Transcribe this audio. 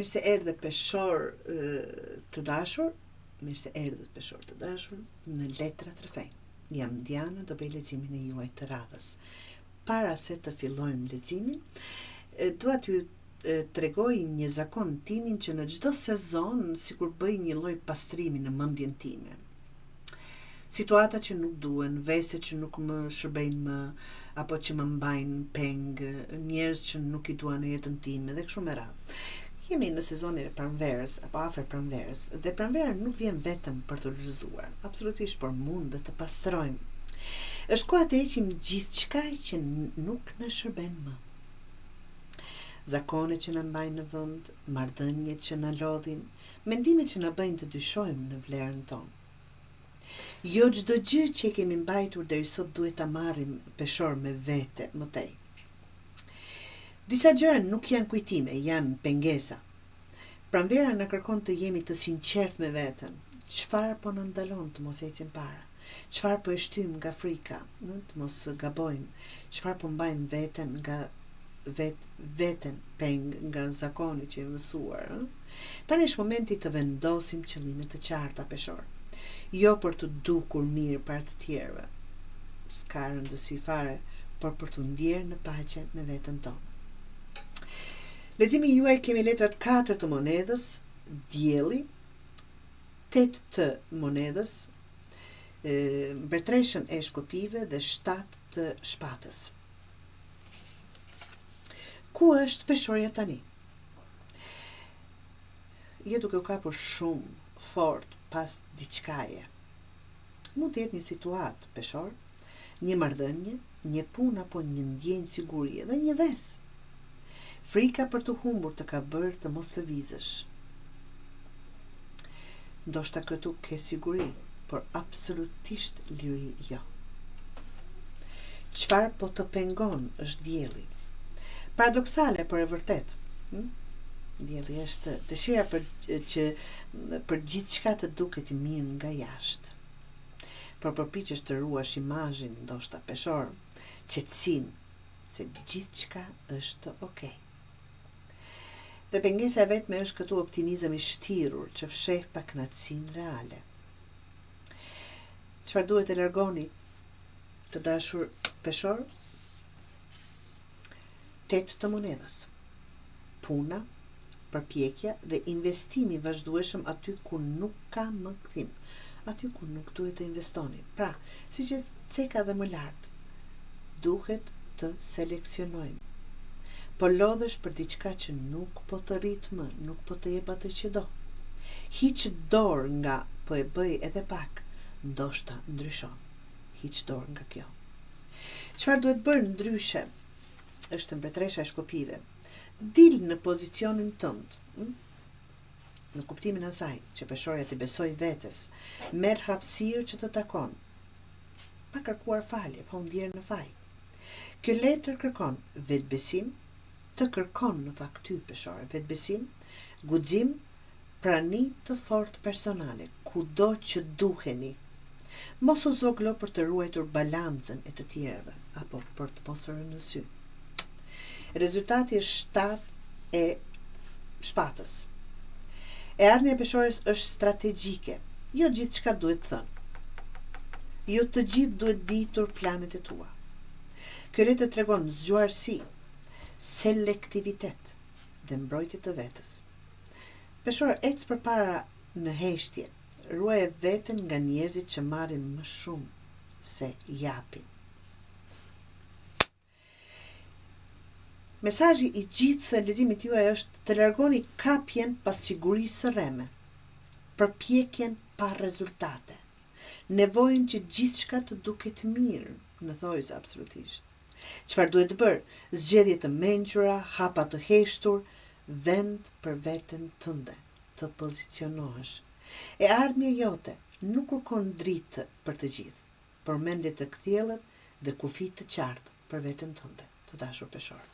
Mirë se erdhe peshor të dashur, në Letra të Rrëfej. Jam Diana, do bëj leximin e juaj të radhës. Para se të fillojmë leximin, dua t'ju tregoj një zakon timin që në çdo sezon sikur bëj një lloj pastrimi në mendjen time. Situata që nuk duen, vese që nuk më shërbejnë më, apo që më mbajnë peng, njerëz që nuk i dua në jetën time dhe kështu me radhë. Jemi në sezonin e pranverës, apo afër pranverës, dhe pranvera nuk vjen vetëm për të rrëzuar, absolutisht, por mund dhe të pastrojmë. Është koha të heqim gjithçka që nuk na shërben më. Zakonet që na mbajnë në vend, marrëdhëniet që na lodhin, mendimet që na bëjnë të dyshojmë në vlerën tonë. Jo çdo gjë që e kemi mbajtur deri sot duhet ta marrim peshor me vete më tej. Disa gjëra nuk janë kujtime, janë pengesa. Pranvera na kërkon të jemi të sinqert me veten. Çfarë po na ndalon të mos ecim para? Çfarë po e shtym nga frika, të mos gabojmë? Çfarë po mbajmë veten nga veten peng nga zakoni që e mësuar? Tani është momenti të vendosim qëllime të qarta peshor. Jo për të dukur mirë para të tjerëve. S'ka rëndësi fare, por për të ndjerë në paqe me veten tonë. Leximi juaj kemi letrat 4 të monedhës, dielli, 8 të monedhës, mbretreshën e shkopive dhe 7 të shpatës. Ku është peshorja tani? Je duke u kapur shumë fort pas diçkaje. Mund të jetë një situatë peshor, një marrëdhënie, një punë apo një ndjenjë sigurie dhe një vesë. Frika për të humbur të ka bërë të mos lëvizësh. Ndoshta këtu ke siguri, por absolutisht liri jo. Çfarë po të pengon është dielli. Paradoksale, por e vërtet. Dielli është dëshira për gjithçka të duket mirë nga jashtë. Por përpiqesh të ruash imazhin, ndoshta peshor, qetësinë, se gjithçka është okay. Dhe pengesa e vetme është këtu optimizëm i shtirur që fsheh pa kënaqësinë reale. Çfarë duhet të largoni, të dashur peshor? 8 të monedhës. Puna, përpjekja dhe investimi vazhdueshëm aty ku nuk ka më kthim, aty ku nuk duhet të investoni. Pra, siç e ceka dhe më lart, duhet të seleksionojmë. Po lodhesh për diçka që nuk po të rrit më, nuk po të jep atë që do. Hiq dorë nga po e bëj edhe pak, ndoshta ndryshon. Hiq dorë nga kjo. Çfarë duhet bërë ndryshe? Është mbretresha e shkopive. Dil në pozicionin tënd, në kuptimin asaj që peshorja të besoj vetes, merr hapësirë që të takon, pa kërkuar falje, pa u ndjerë në faj. Kjo letër kërkon vetbesim, të kërkon në fakt ty peshore, vetbesim, guxim, prani të fortë personale, kudo që duheni. Mos u zoglo për të ruajtur balancën e të tjerëve, apo për të mos rënë në sy. Rezultati është 7 e shpatës. E ardhmja e peshores është strategjike, jo gjithçka duhet thënë. Jo të gjithë duhet ditur planet e tua. Kjo letër tregon zgjuarsi, selektivitet dhe mbrojtje të vetës. Peshor, ec përpara në heshtje, ruaje veten nga njerëzit që marrin më shumë se japin. Mesazhi i gjithë leximit juaj është të largoni kapjen pas sigurisë së rreme, përpjekjen pa rezultate, nevojën që gjithçka të duket mirë, në thojza absolutisht. Çfarë duhet të bërë? Zgjedhje të mençura, hapa të heshtur, vend për veten tënde, të pozicionohesh. E ardhmja jote nuk kërkon dritë për të gjithë, por mendje të kthjellët dhe kufi të qartë për veten tënde, të dashur peshor.